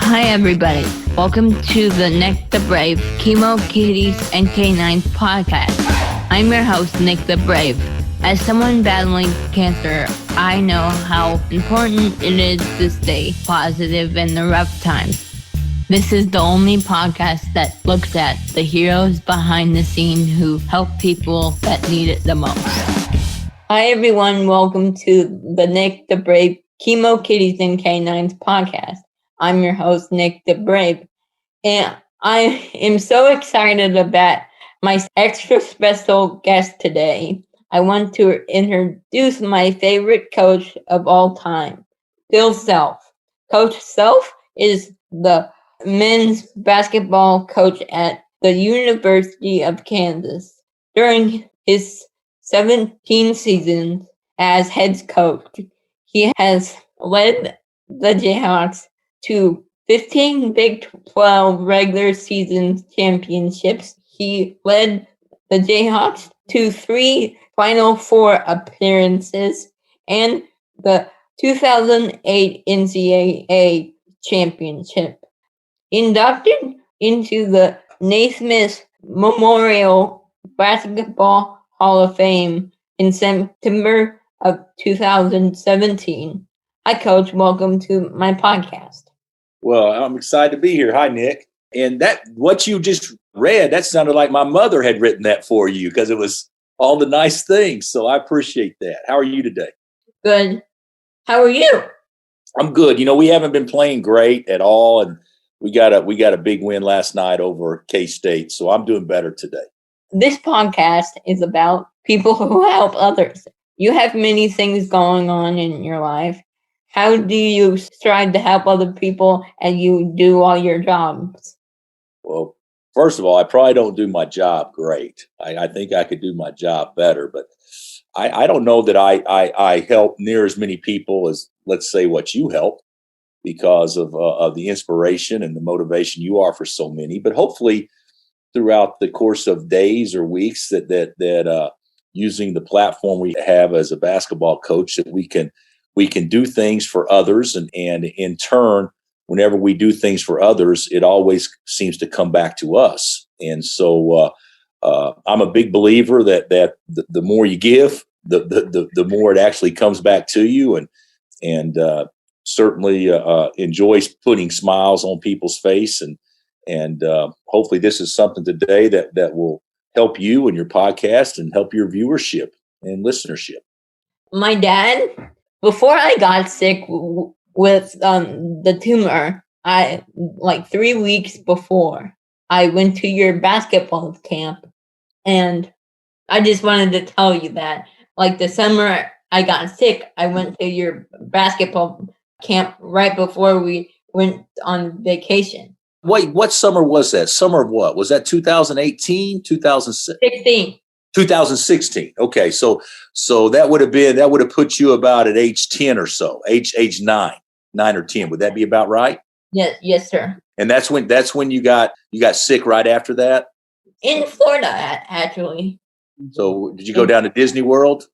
Hi, everybody. Welcome to the Nick the Brave Chemo Kitties and Canines podcast. I'm your host, Nick the Brave. As someone battling cancer, I know how important it is to stay positive in the rough times. This is the only podcast that looks at the heroes behind the scene who help people that need it the most. Hi, everyone. Welcome to the Nick the Brave Chemo Kitties and Canines podcast. I'm your host, Nick the Brave, and I am so excited about my extra special guest today. I want to introduce my favorite coach of all time, Bill Self. Coach Self is the men's basketball coach at the University of Kansas. During his 17 seasons as head coach, he has led the Jayhawks to 15 Big 12 regular season championships. He led the Jayhawks to 3 Final Four appearances and the 2008 NCAA championship. Inducted into the Naismith Memorial Basketball Hall of Fame in September of 2017. Hi, Coach. Welcome to my podcast. Well, I'm excited to be here. Hi, Nick. And what you just read, that sounded like my mother had written that for you because it was all the nice things. So I appreciate that. How are you today? Good. How are you? I'm good. You know, we haven't been playing great at all, and we got a big win last night over K-State. So I'm doing better today. This podcast is about people who help others. You have many things going on in your life. How do you strive to help other people as you do all your jobs? Well, first of all, I probably don't do my job great. I think I could do my job better, but I don't know that I help near as many people as, let's say, what you help because of the inspiration and the motivation you are for so many. But hopefully, throughout the course of days or weeks, that using the platform we have as a basketball coach, that we can do things for others, and in turn, whenever we do things for others, it always seems to come back to us. And so I'm a big believer that the more you give, the more it actually comes back to you, and certainly enjoys putting smiles on people's face. And hopefully this is something today that will help you and your podcast and help your viewership and listenership. My dad, before I got sick with the tumor, 3 weeks before, I went to your basketball camp, and I just wanted to tell you that, like, the summer I got sick, I went to your basketball camp right before we went on vacation. Wait, what summer was that? Summer of what? Was that 2018, 2016? 2016. Okay, so that would have put you about at age 10 or so, age 9 or 10. Would that be about right? Yes, sir. And that's when you got sick right after that? In Florida, actually. So did you go down to Disney World?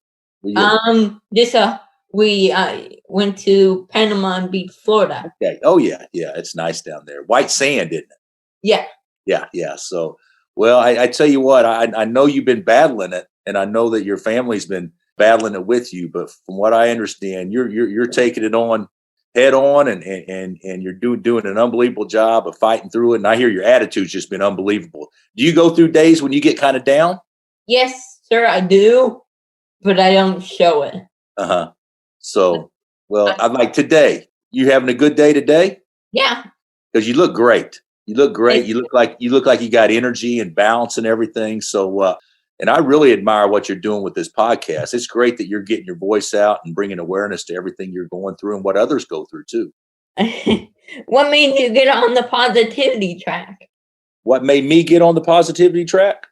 We went to Panama Beach, Florida. Okay. Oh yeah, it's nice down there. White sand, isn't it? Yeah. So, well, I tell you what, I know you've been battling it, and I know that your family's been battling it with you. But from what I understand, you're taking it on head on, and you're doing an unbelievable job of fighting through it. And I hear your attitude's just been unbelievable. Do you go through days when you get kind of down? Yes, sir, I do, but I don't show it. So, well, I'm like today. You having a good day today? Yeah. Because you look great. You look great. You look like you got energy and balance and everything. So, and I really admire what you're doing with this podcast. It's great that you're getting your voice out and bringing awareness to everything you're going through and what others go through too. What made you get on the positivity track? What made me get on the positivity track?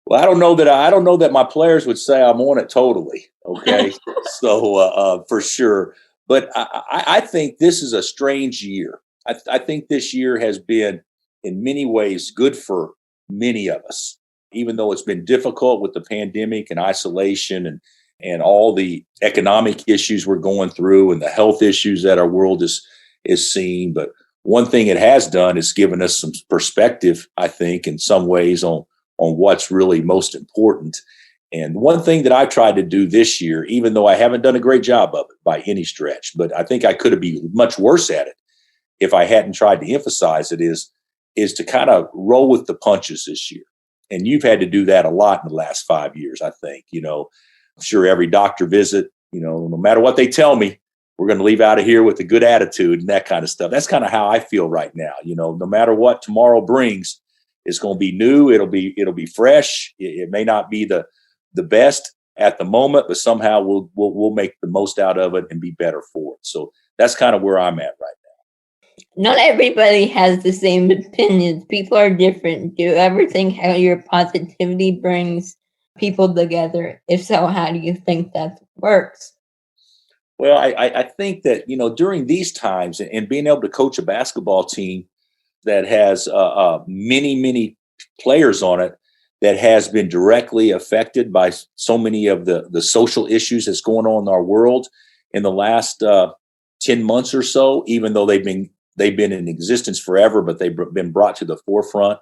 Well, I don't know that my players would say I'm on it totally. Okay, so for sure. But I think this is a strange year. I think this year has been, in many ways, good for many of us, even though it's been difficult with the pandemic and isolation and all the economic issues we're going through and the health issues that our world is seeing. But one thing it has done is given us some perspective, I think, in some ways on what's really most important. And one thing that I tried to do this year, even though I haven't done a great job of it by any stretch, but I think I could have been much worse at it if I hadn't tried to emphasize it, is to kind of roll with the punches this year. And you've had to do that a lot in the last 5 years, I think. I'm sure every doctor visit, no matter what they tell me, we're going to leave out of here with a good attitude and that kind of stuff. That's kind of how I feel right now. No matter what tomorrow brings, it's going to be new. It'll be fresh. It may not be the best at the moment, but somehow we'll make the most out of it and be better for it. So that's kind of where I'm at right now. Not everybody has the same opinions. People are different. Do you ever think how your positivity brings people together? If so, how do you think that works? Well, I think that, during these times and being able to coach a basketball team that has many, many players on it that has been directly affected by so many of the social issues that's going on in our world in the last 10 months or so, even though they've been in existence forever, but they've been brought to the forefront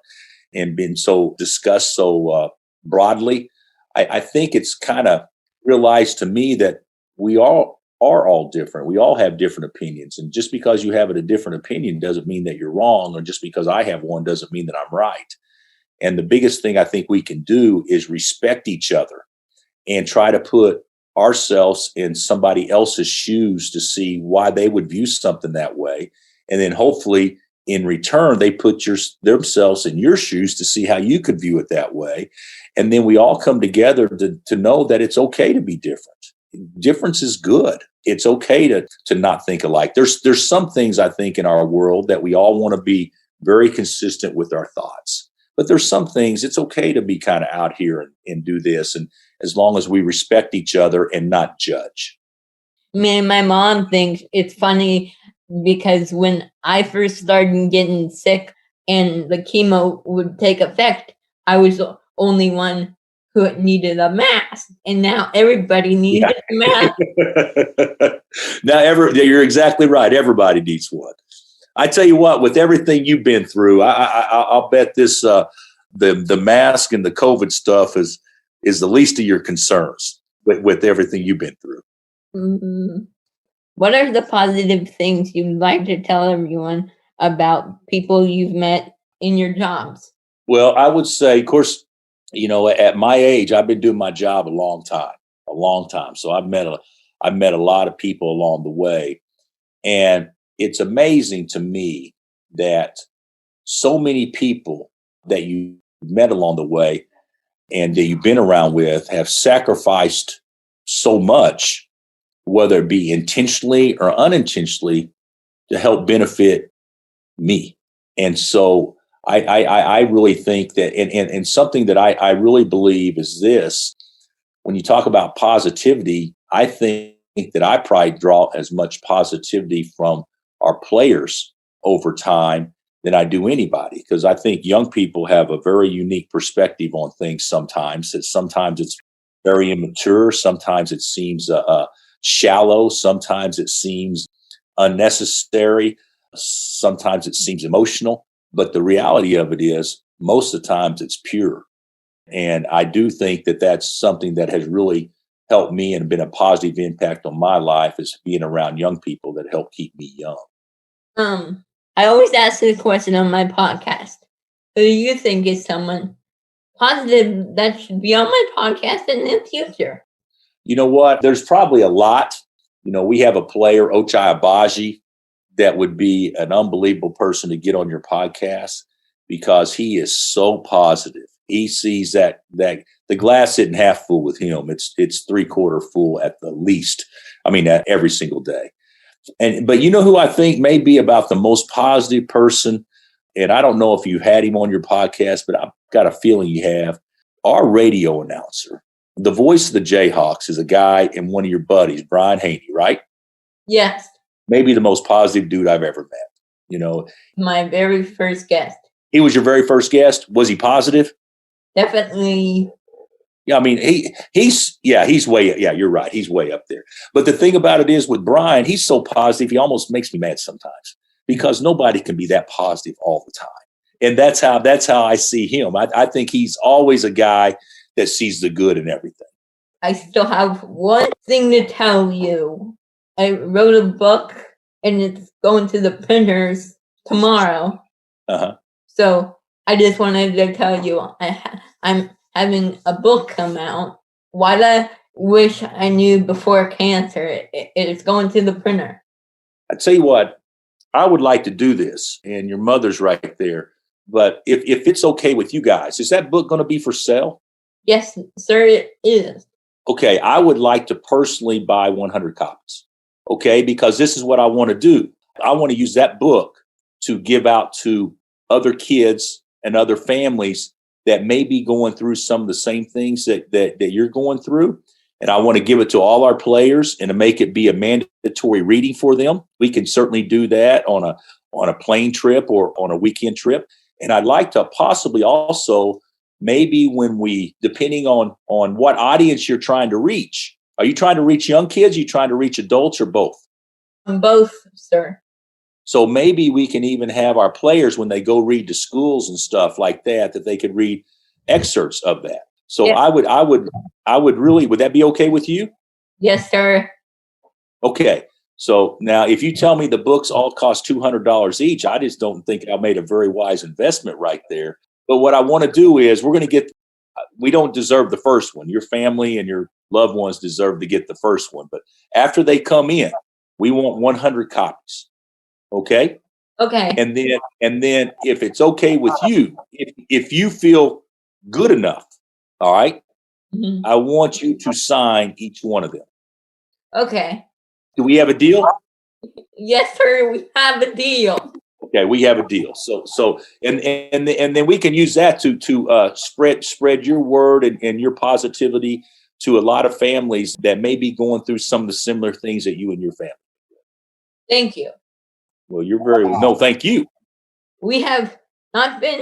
and been so discussed so broadly. I think it's kind of realized to me that we all are all different. We all have different opinions. And just because you have a different opinion doesn't mean that you're wrong, or just because I have one doesn't mean that I'm right. And the biggest thing I think we can do is respect each other and try to put ourselves in somebody else's shoes to see why they would view something that way. And then hopefully in return, they put themselves in your shoes to see how you could view it that way. And then we all come together to know that it's okay to be different. Difference is good. It's okay to not think alike. There's some things I think in our world that we all want to be very consistent with our thoughts. But there's some things it's okay to be kind of out here and do this. And as long as we respect each other and not judge. Me and my mom thinks it's funny because when I first started getting sick and the chemo would take effect, I was the only one who needed a mask, and now everybody needs a mask. Now, you're exactly right. Everybody needs one. I tell you what, with everything you've been through, I'll bet this the mask and the COVID stuff is the least of your concerns with everything you've been through. Mm-hmm. What are the positive things you'd like to tell everyone about people you've met in your jobs? Well, I would say, of course, at my age, I've been doing my job a long time. So I've met a lot of people along the way. And it's amazing to me that so many people that you met along the way and that you've been around with have sacrificed so much, whether it be intentionally or unintentionally, to help benefit me. And so I really think that, and something that I really believe is this: when you talk about positivity, I think that I probably draw as much positivity from our players over time than I do anybody, because I think young people have a very unique perspective on things sometimes. Sometimes it's very immature. Sometimes it seems shallow. Sometimes it seems unnecessary. Sometimes it seems emotional. But the reality of it is, most of the times it's pure. And I do think that that's something that has really helped me and been a positive impact on my life, is being around young people that help keep me young. I always ask this question on my podcast. Who do you think is someone positive that should be on my podcast in the future? You know what? There's probably a lot. We have a player, Ochai Agbaji, that would be an unbelievable person to get on your podcast, because he is so positive. He sees that the glass isn't half full with him. It's 3/4 full at the least. I mean, every single day. But you know who I think may be about the most positive person? And I don't know if you had him on your podcast, but I've got a feeling you have. Our radio announcer, the voice of the Jayhawks, is a guy and one of your buddies, Brian Haney, right? Yes. Maybe the most positive dude I've ever met. My very first guest. He was your very first guest. Was he positive? Definitely. Yeah, I mean, he's way, you're right. He's way up there. But the thing about it is, with Brian, he's so positive, he almost makes me mad sometimes, because nobody can be that positive all the time. And that's how I see him. I think he's always a guy that sees the good in everything. I still have one thing to tell you. I wrote a book and it's going to the printers tomorrow. Uh-huh. So I just wanted to tell you I'm having a book come out. What I wish I knew before cancer. It's going to the printer. I tell you what, I would like to do this, and your mother's right there. But if it's okay with you guys, is that book going to be for sale? Yes, sir, it is. Okay, I would like to personally buy 100 copies. Okay, because this is what I want to do. I want to use that book to give out to other kids and other families that may be going through some of the same things that you're going through. And I want to give it to all our players and to make it be a mandatory reading for them. We can certainly do that on a plane trip or on a weekend trip. And I'd like to possibly also, maybe when depending on what audience you're trying to reach. Are you trying to reach young kids? Are you trying to reach adults, or both? Both, sir. So maybe we can even have our players, when they go read to schools and stuff like that they could read excerpts of that. So yeah. I would really, would that be okay with you? Yes, sir. Okay. So now if you tell me the books all cost $200 each, I just don't think I made a very wise investment right there. But what I want to do is we don't deserve the first one. Your family and your loved ones deserve to get the first one. But after they come in, we want 100 copies. Okay? Okay. And then if it's okay with you, if you feel good enough, all right, mm-hmm. I want you to sign each one of them. Okay. Do we have a deal? Yes, sir. We have a deal. Okay, we have a deal. So and then we can use that to spread your word and your positivity to a lot of families that may be going through some of the similar things that you and your family. Thank you. Well, thank you. We have not been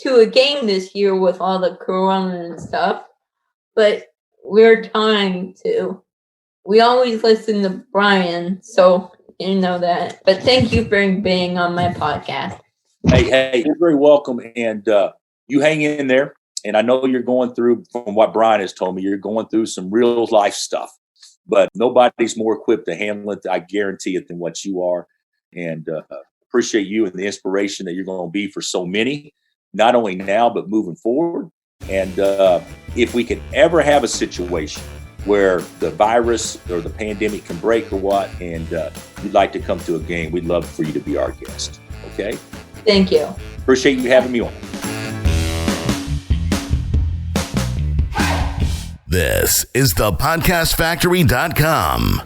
to a game this year with all the corona and stuff, but we're trying to. We always listen to Brian, so you know that. But thank you for being on my podcast. Hey, you're very welcome. And you hang in there. And I know you're going through, from what Brian has told me, you're going through some real life stuff. But nobody's more equipped to handle it, I guarantee it, than what you are. And appreciate you and the inspiration that you're going to be for so many, not only now, but moving forward. And if we can ever have a situation where the virus or the pandemic can break or what, and you'd like to come to a game, we'd love for you to be our guest. Okay? Thank you. Appreciate you having me on. This is thepodcastfactory.com.